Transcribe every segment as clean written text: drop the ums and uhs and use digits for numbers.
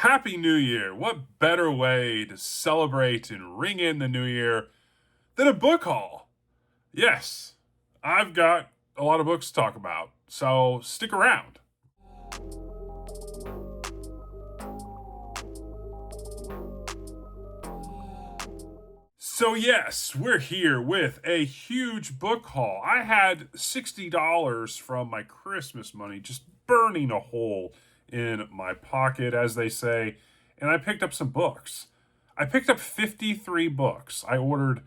Happy New Year! What better way to celebrate and ring in the new year than a book haul? Yes, I've got a lot of books to talk about, so stick around. So, yes, we're here with a huge book haul. I had $60 from my Christmas money just burning a hole in my pocket, as they say, and I picked up some books. I picked up 53 books. I ordered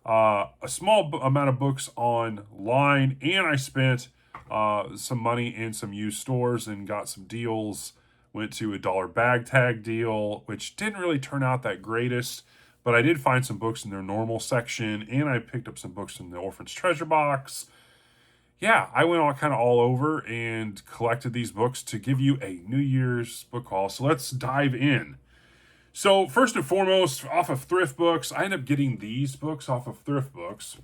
a small amount of books online, and I spent some money in some used stores and got some deals. Went to a dollar bag tag deal, which didn't really turn out that greatest, but I did find some books in their normal section, and I picked up some books in the Orphan's treasure box. Yeah, I went all over and collected these books to give you a New Year's book haul. So let's dive in. So first and foremost, off of ThriftBooks, I ended up getting these books off of ThriftBooks.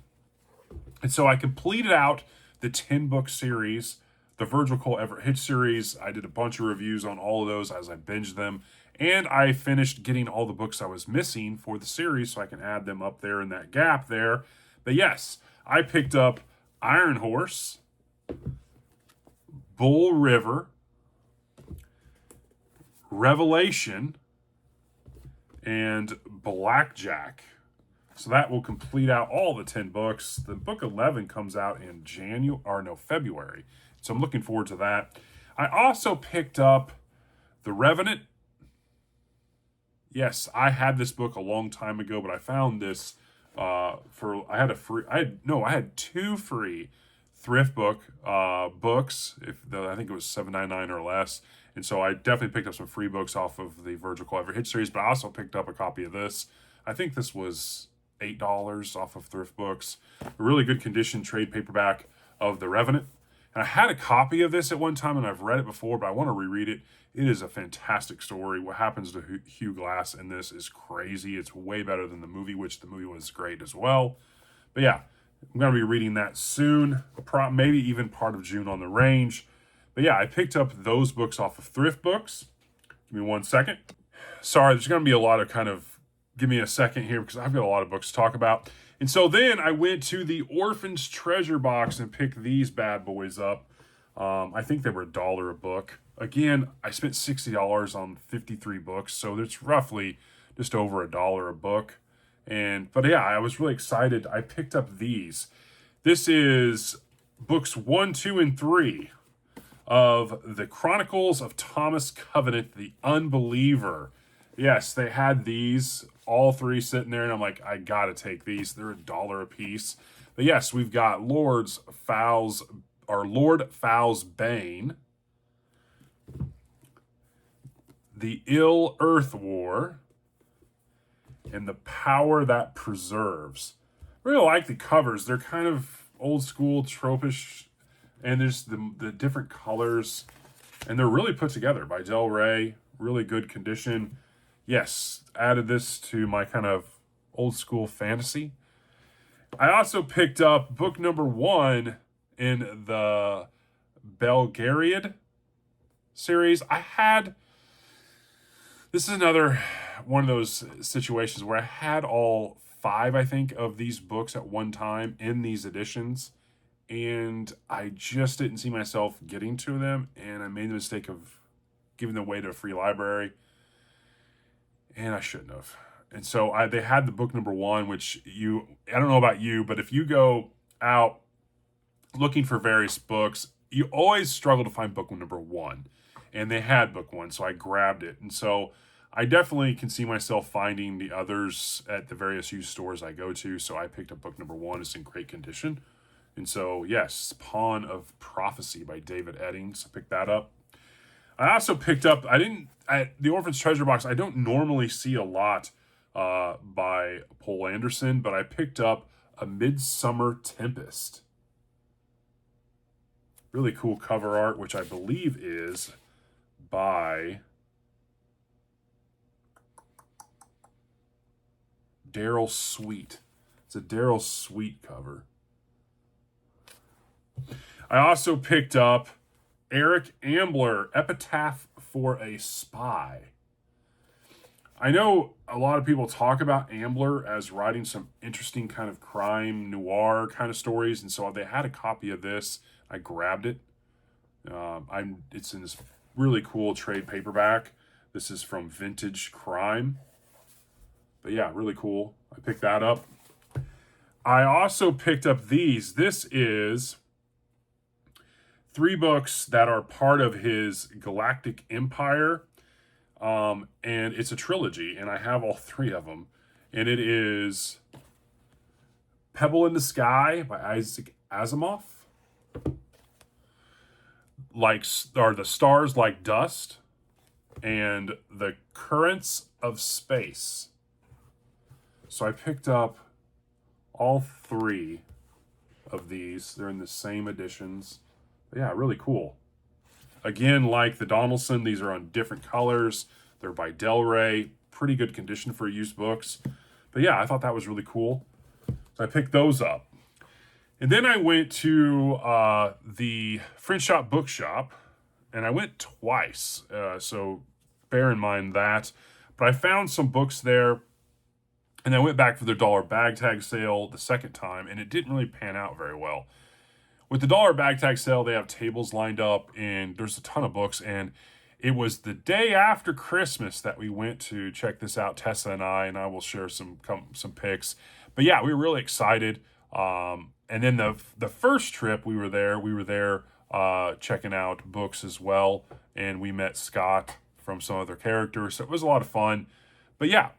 And so I completed out the 10-book series, the Virgil Cole Everett Hitch series. I did a bunch of reviews on all of those as I binged them. And I finished getting all the books I was missing for the series so I can add them up there in that gap there. But yes, I picked up Iron Horse, Bull River, Revelation, and Blackjack. So that will complete out all the 10 books. The book 11 comes out in February. So I'm looking forward to that. I also picked up The Revenant. Yes, I had this book a long time ago, but I found this I had two free thrift book books. I think it was $7.99 or less. And so I definitely picked up some free books off of the Virgil Cole Everett Hitch series, but I also picked up a copy of this. I think this was $8 off of ThriftBooks. A really good condition trade paperback of The Revenant. And I had a copy of this at one time, and I've read it before, but I want to reread it. It is a fantastic story. What happens to Hugh Glass in this is crazy. It's way better than the movie, which the movie was great as well. But yeah, I'm going to be reading that soon, maybe even part of June on the range. But yeah, I picked up those books off of ThriftBooks. Give me 1 second. Sorry, there's going to be a lot of give me a second here because I've got a lot of books to talk about. And so then I went to the Orphan's treasure box and picked these bad boys up. I think they were $1 a book. Again, I spent $60 on 53 books, so it's roughly just over $1 a book. But yeah, I was really excited. I picked up these. This is books 1, 2, and 3 of the Chronicles of Thomas Covenant, the Unbeliever. Yes, they had these, all three sitting there, and I'm like, I gotta take these. They're $1 a piece. But yes, we've got Lord Fowl's Bane, The Ill Earth War, and The Power That Preserves. I really like the covers. They're kind of old school, tropish, and there's the different colors, and they're really put together by Del Rey. Really good condition. Yes, added this to my kind of old school fantasy. I also picked up book number 1 in the Belgariad series. This is another one of those situations where I had all 5, I think, of these books at one time in these editions, and I just didn't see myself getting to them, and I made the mistake of giving them away to a free library, and I shouldn't have. And so they had the book number 1, which I don't know about you, but if you go out looking for various books, you always struggle to find book number 1. And they had book 1, so I grabbed it. And so I definitely can see myself finding the others at the various used stores I go to. So I picked up book number 1. It's in great condition. And so, yes, Pawn of Prophecy by David Eddings. I picked that up. I also picked up, the Orphan's Treasure Box, I don't normally see a lot by Poul Anderson, but I picked up A Midsummer Tempest. Really cool cover art, which I believe is by Daryl Sweet. It's a Daryl Sweet cover. I also picked up Eric Ambler, Epitaph for a Spy. I know a lot of people talk about Ambler as writing some interesting kind of crime noir kind of stories, and so they had a copy of this. I grabbed it. It's in this really cool trade paperback. This is from Vintage Crime. But yeah, really cool. I picked that up. I also picked up these. This is 3 books that are part of his Galactic Empire. And it's a trilogy, and I have all 3 of them. And it is Pebble in the Sky by Isaac Asimov. Are the Stars Like Dust, and The Currents of Space. So I picked up all 3 of these. They're in the same editions. But yeah, really cool. Again, like the Donaldson, these are on different colors. They're by Del Rey. Pretty good condition for used books. But yeah, I thought that was really cool. So I picked those up. And then I went to the French Shop Bookshop, and I went twice. So bear in mind that. But I found some books there, and I went back for their dollar bag tag sale the second time, and it didn't really pan out very well. With the dollar bag tag sale, they have tables lined up, and there's a ton of books. And it was the day after Christmas that we went to check this out, Tessa and I will share some pics. But yeah, we were really excited. And then the first trip we were there checking out books as well, and we met Scott from some other characters. So it was a lot of fun. But yeah,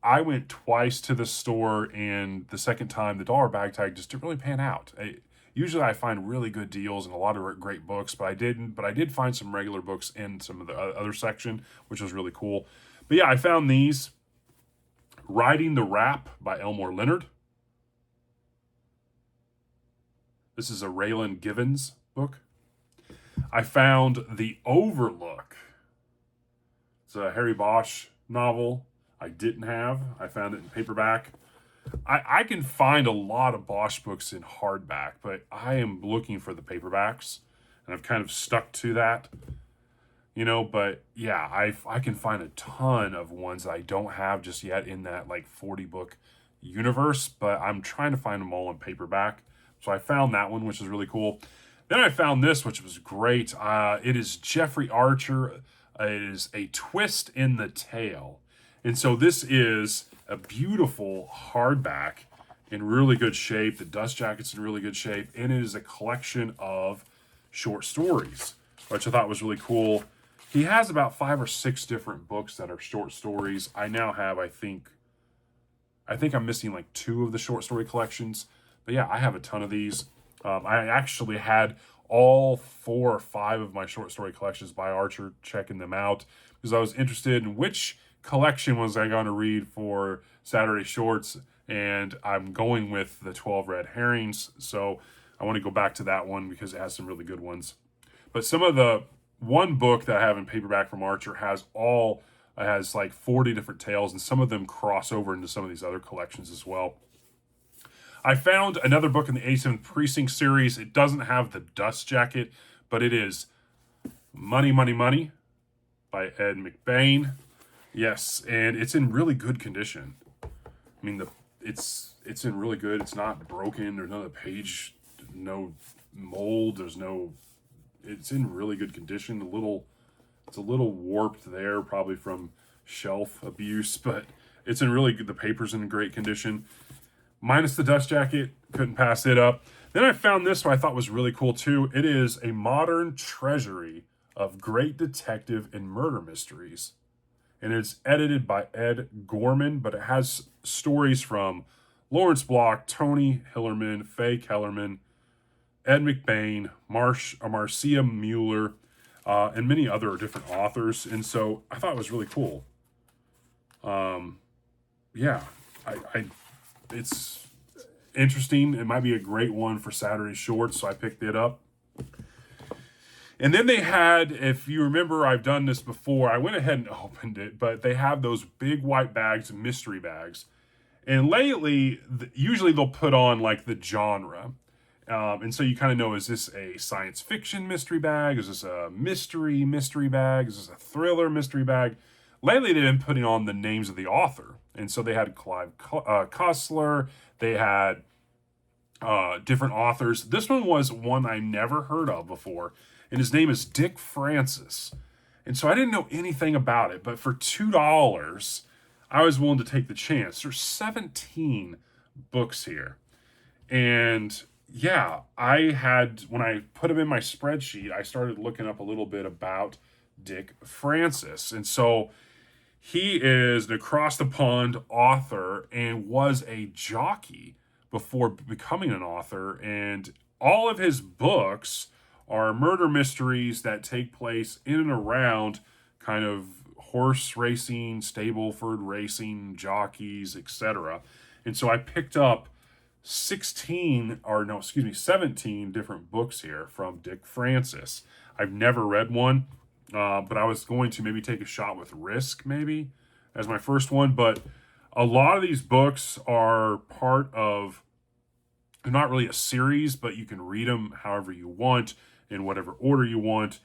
I went twice to the store, and the second time the dollar bag tag just didn't really pan out. Usually I find really good deals and a lot of great books, but I didn't. But I did find some regular books in some of the other section, which was really cool. But yeah, I found these. Riding the Rap by Elmore Leonard. This is a Raylan Givens book. I found The Overlook. It's a Harry Bosch novel I didn't have. I found it in paperback. I can find a lot of Bosch books in hardback, but I am looking for the paperbacks, and I've kind of stuck to that, but yeah, I can find a ton of ones that I don't have just yet in that like 40 book universe, but I'm trying to find them all in paperback. So I found that one, which is really cool. Then I found this, which was great. It is Jeffrey Archer. It is A Twist in the Tale. And so this is a beautiful hardback in really good shape. The dust jacket's in really good shape. And it is a collection of short stories, which I thought was really cool. He has about 5 or 6 different books that are short stories. I now have, I think I'm missing like 2 of the short story collections. But yeah, I have a ton of these. I actually had all 4 or 5 of my short story collections by Archer, checking them out because I was interested in which collection was I going to read for Saturday Shorts, and I'm going with the 12 Red Herrings. So I want to go back to that one because it has some really good ones. But some of the one book that I have in paperback from Archer has like 40 different tales, and some of them cross over into some of these other collections as well. I found another book in the 87th Precinct series. It doesn't have the dust jacket, but it is Money, Money, Money by Ed McBain. Yes, and it's in really good condition. I mean, it's in really good. It's not broken. There's no page, no mold. It's in really good condition. It's a little warped there, probably from shelf abuse, but it's in really good. The paper's in great condition. Minus the dust jacket, couldn't pass it up. Then I found this one I thought was really cool too. It is a modern treasury of great detective and murder mysteries. And it's edited by Ed Gorman, but it has stories from Lawrence Block, Tony Hillerman, Faye Kellerman, Ed McBain, Marcia Mueller, and many other different authors. And so I thought it was really cool. Yeah, it's interesting. It might be a great one for Saturday Shorts, so I picked it up. And then they had, if you remember, I've done this before. I went ahead and opened it, but they have those big white bags, mystery bags. And lately, usually they'll put on like the genre. And so you kind of know, is this a science fiction mystery bag? Is this a mystery bag? Is this a thriller mystery bag? lately they've been putting on the names of the author. And so they had Clive Cussler, they had different authors. This one was one I never heard of before, and his name is Dick Francis. And so I didn't know anything about it, but for $2, I was willing to take the chance. There's 17 books here. And yeah, when I put them in my spreadsheet, I started looking up a little bit about Dick Francis. And so he is an across the pond author and was a jockey before becoming an author. And all of his books are murder mysteries that take place in and around kind of horse racing, Stableford racing, jockeys, etc. And so I picked up 17 different books here from Dick Francis. I've never read one, but I was going to maybe take a shot with Risk, maybe, as my first one. But a lot of these books are part of, they're not really a series, but you can read them however you want, in whatever order you want.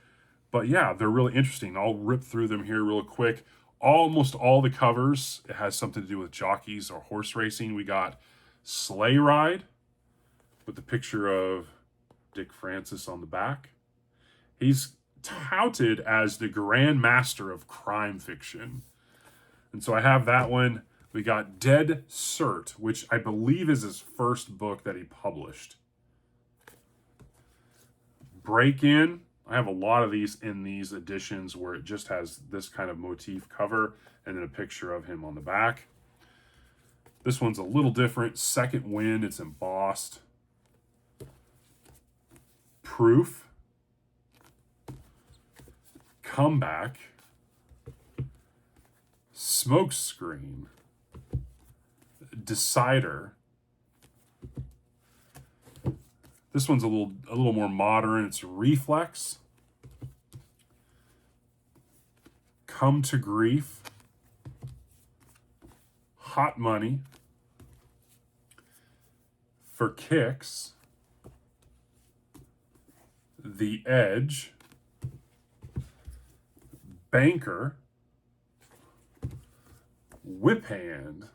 But yeah, they're really interesting. I'll rip through them here real quick. Almost all the covers, it has something to do with jockeys or horse racing. We got Sleigh Ride with the picture of Dick Francis on the back. He's touted as the grand master of crime fiction. And so I have that one. We got Dead Cert, which I believe is his first book that he published. Break In. I have a lot of these in these editions where it just has this kind of motif cover and then a picture of him on the back. This one's a little different. Second Wind, it's embossed. Proof. Comeback. Smokescreen. Decider. This one's a little more modern. It's Reflex. Come to Grief. Hot Money. For Kicks. The Edge. Banker. Whip Hand.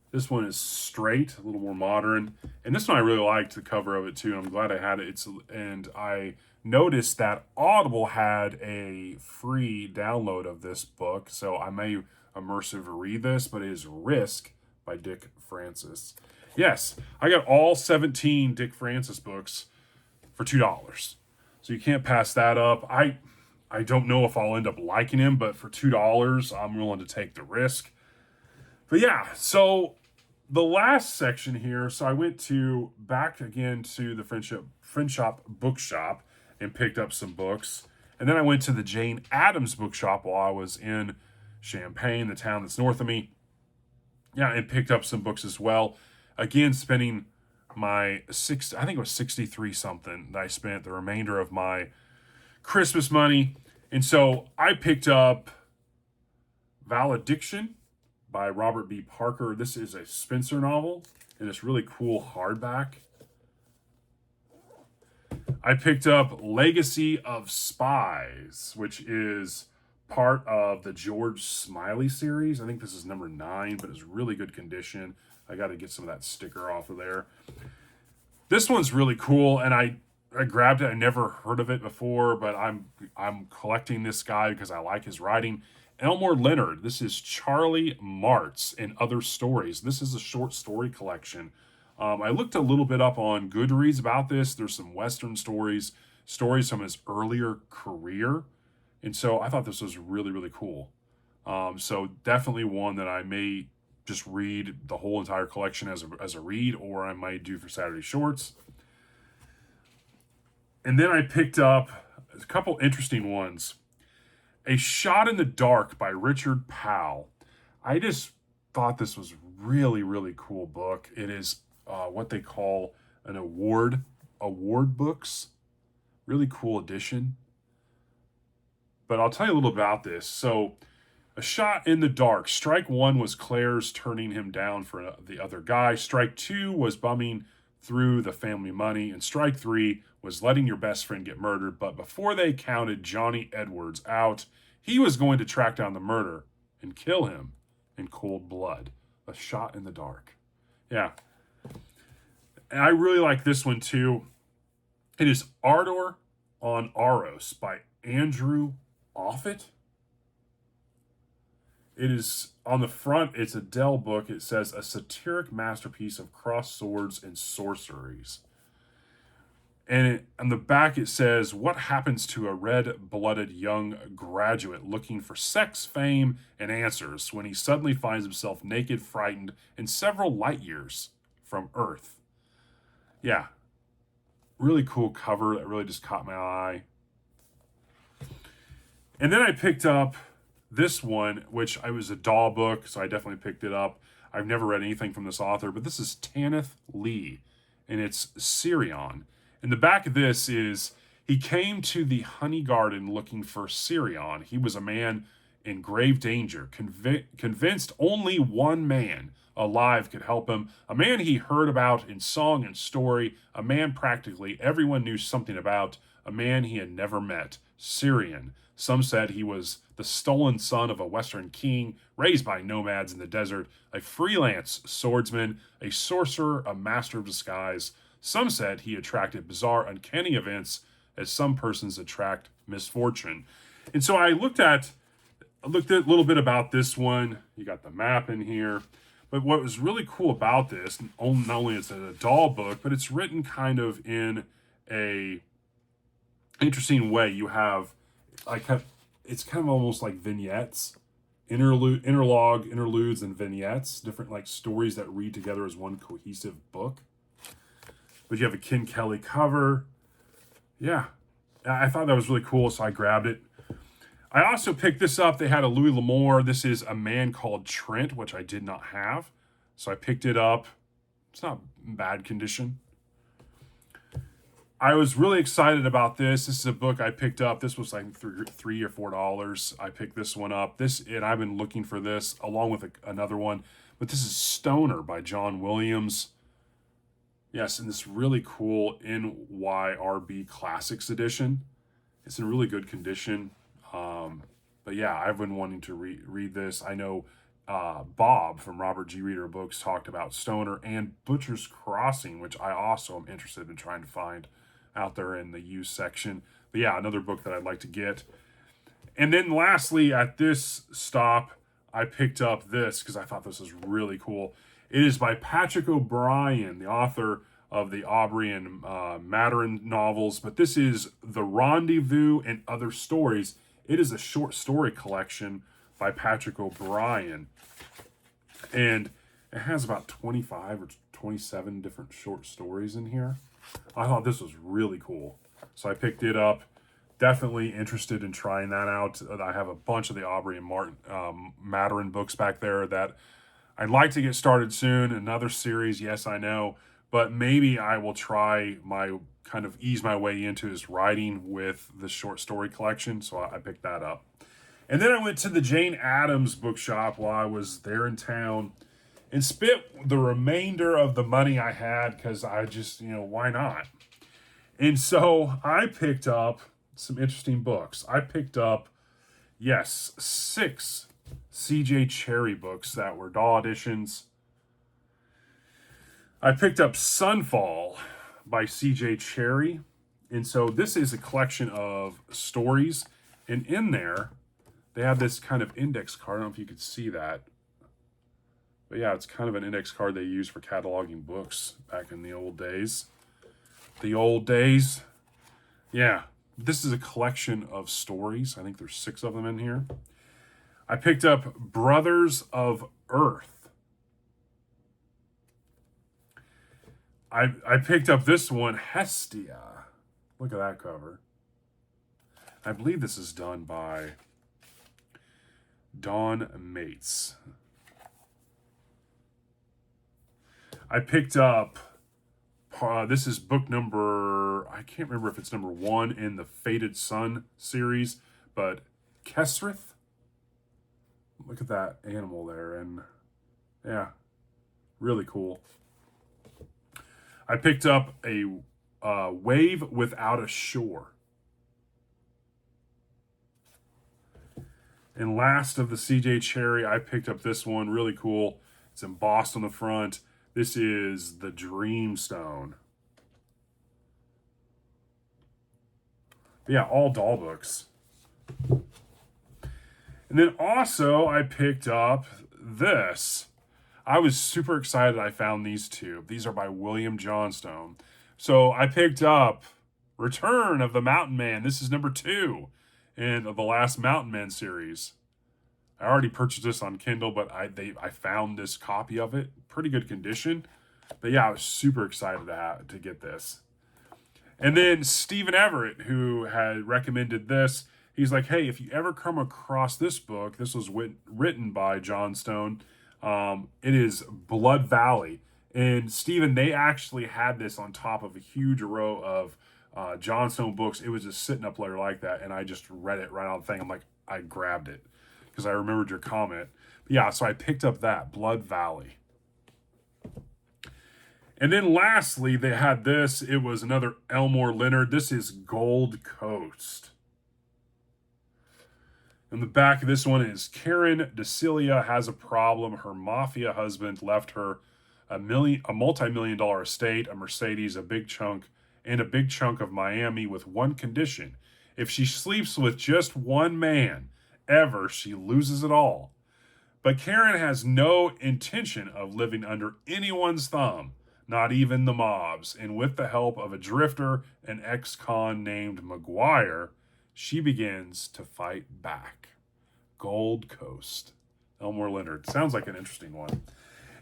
This one is Straight, a little more modern. And this one I really liked the cover of it too. I'm glad I had it. And I noticed that Audible had a free download of this book. So I may immersive read this, but it is Risk by Dick Francis. Yes, I got all 17 Dick Francis books for $2. So you can't pass that up. I don't know if I'll end up liking him, but for $2, I'm willing to take the risk. But yeah, so the last section here, so I went back again to the Friendshop Bookshop and picked up some books. And then I went to the Jane Addams Bookshop while I was in Champaign, the town that's north of me. Yeah, and picked up some books as well. Again, spending I think it was 63 something that I spent the remainder of my Christmas money. And so I picked up Valediction by Robert B. Parker. This is a Spencer novel, and it's really cool hardback. I picked up Legacy of Spies, which is part of the George Smiley series. I think this is number 9, but it's really good condition. I got to get some of that sticker off of there. This one's really cool, and I grabbed it. I never heard of it before, but I'm collecting this guy because I like his writing. Elmore Leonard. This is Charlie Martz and Other Stories. This is a short story collection. I looked a little bit up on Goodreads about this. There's some Western stories from his earlier career. And so I thought this was really, really cool. So definitely one that I may just read the whole entire collection as a read, or I might do for Saturday Shorts. And then I picked up a couple interesting ones. A Shot in the Dark by Richard Powell. I just thought this was really, really cool book. It is what they call an award books. Really cool edition. But I'll tell you a little about this. So, A Shot in the Dark. Strike 1 was Claire's turning him down for the other guy. Strike 2 was bumming through the family money. And Strike 3 was letting your best friend get murdered. But before they counted Johnny Edwards out, He was going to track down the murderer and kill him in cold blood. A shot in the dark. Yeah. And I really like this one too. It is Ardor on Aros by Andrew Offutt. It is on the front, it's a Dell book. It says a satiric masterpiece of crossed swords and sorceries. And on the back, it says, what happens to a red-blooded young graduate looking for sex, fame, and answers when he suddenly finds himself naked, frightened, and several light years from Earth? Yeah. Really cool cover that really just caught my eye. And then I picked up this one, which I was a doll book, so I definitely picked it up. I've never read anything from this author, but this is Tanith Lee, and it's Sirion. And the back of this is, he came to the honey garden looking for Sirion. He was a man in grave danger, convinced only one man alive could help him, a man he heard about in song and story, a man practically everyone knew something about, a man he had never met, Sirion. Some said he was the stolen son of a Western king, raised by nomads in the desert, a freelance swordsman, a sorcerer, a master of disguise. Some said he attracted bizarre, uncanny events as some persons attract misfortune. And so I looked at a little bit about this one. You got the map in here. But what was really cool about this, not only is it a doll book, but it's written kind of in a interesting way. You have, it's kind of almost like vignettes, interludes, and vignettes, different like stories that read together as one cohesive book. But you have a Ken Kelly cover. Yeah, I thought that was really cool, so I grabbed it. I also picked this up. They had a Louis L'Amour. This is A Man Called Trent, which I did not have. So I picked it up. It's not in bad condition. I was really excited about this. This is a book I picked up. This was like $3 or $4. I picked this one up. And I've been looking for this along with another one. But this is Stoner by John Williams. Yes, and this really cool NYRB Classics edition. It's in really good condition. But yeah, I've been wanting to read this. I know Bob from Robert G. Reader Books talked about Stoner and Butcher's Crossing, which I also am interested in trying to find out there in the used section. But yeah, another book that I'd like to get. And then lastly, at this stop, I picked up this because I thought this was really cool. It is by Patrick O'Brien, the author of the Aubrey and Maturin novels. But this is The Rendezvous and Other Stories. It is a short story collection by Patrick O'Brien. And it has about 25 or 27 different short stories in here. I thought this was really cool. So I picked it up. Definitely interested in trying that out. I have a bunch of the Aubrey and Maturin books back there that I'd like to get started soon. Another series, yes, I know. But maybe I will try ease my way into his writing with the short story collection. So I picked that up. And then I went to the Jane Addams bookshop while I was there in town and spent the remainder of the money I had because I just, why not? And so I picked up some interesting books. I picked up, 6 C.J. Cherry books that were doll editions. I picked up Sunfall by C.J. Cherry. And so this is a collection of stories. And in there, they have this kind of index card. I don't know if you could see that. But yeah, it's kind of an index card they used for cataloging books back in the old days. The old days. Yeah, this is a collection of stories. I think there's 6 of them in here. I picked up Brothers of Earth. I picked up this one, Hestia. Look at that cover. I believe this is done by Dawn Mates. I picked up, this is book number, I can't remember if it's number 1 in the Fated Sun series, but Kesrith. Look at that animal there, and yeah, really cool. I picked up a Wave Without a Shore. And last of the CJ Cherry, I picked up this one. Really cool. It's embossed on the front. This is the Dreamstone. Yeah, all doll books. And then also I picked up this. I was super excited I found these two. These are by William Johnstone. So I picked up Return of the Mountain Man. This is number 2 in the last Mountain Man series. I already purchased this on Kindle, but I found this copy of it. Pretty good condition. But yeah, I was super excited to get this. And then Stephen Everett, who had recommended this, he's like, hey, if you ever come across this book, this was written by Johnstone. It is Blood Valley. And Stephen, they actually had this on top of a huge row of Johnstone books. It was just sitting up there like that, and I just read it right on the thing. I'm like, I grabbed it because I remembered your comment. But yeah, so I picked up that, Blood Valley. And then lastly, they had this. It was another Elmore Leonard. This is Gold Coast. And the back of this one is Karen DeCilia has a problem. Her mafia husband left her a multi-million-dollar estate, a Mercedes, a big chunk of Miami with one condition. If she sleeps with just one man, ever, she loses it all. But Karen has no intention of living under anyone's thumb, not even the mob's. And with the help of a drifter, an ex-con named McGuire, she begins to fight back. Gold Coast. Elmore Leonard. Sounds like an interesting one.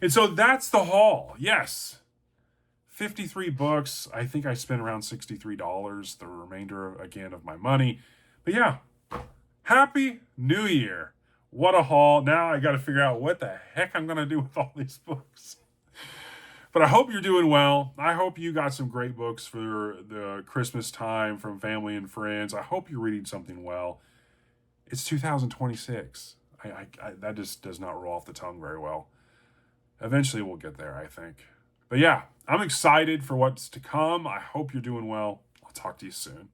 And so that's the haul. Yes. 53 books. I think I spent around $63, the remainder, again, of my money. But yeah, Happy New Year. What a haul. Now I got to figure out what the heck I'm going to do with all these books. But I hope you're doing well. I hope you got some great books for the Christmas time from family and friends. I hope you're reading something well. It's 2026. That just does not roll off the tongue very well. Eventually we'll get there, I think. But yeah, I'm excited for what's to come. I hope you're doing well. I'll talk to you soon.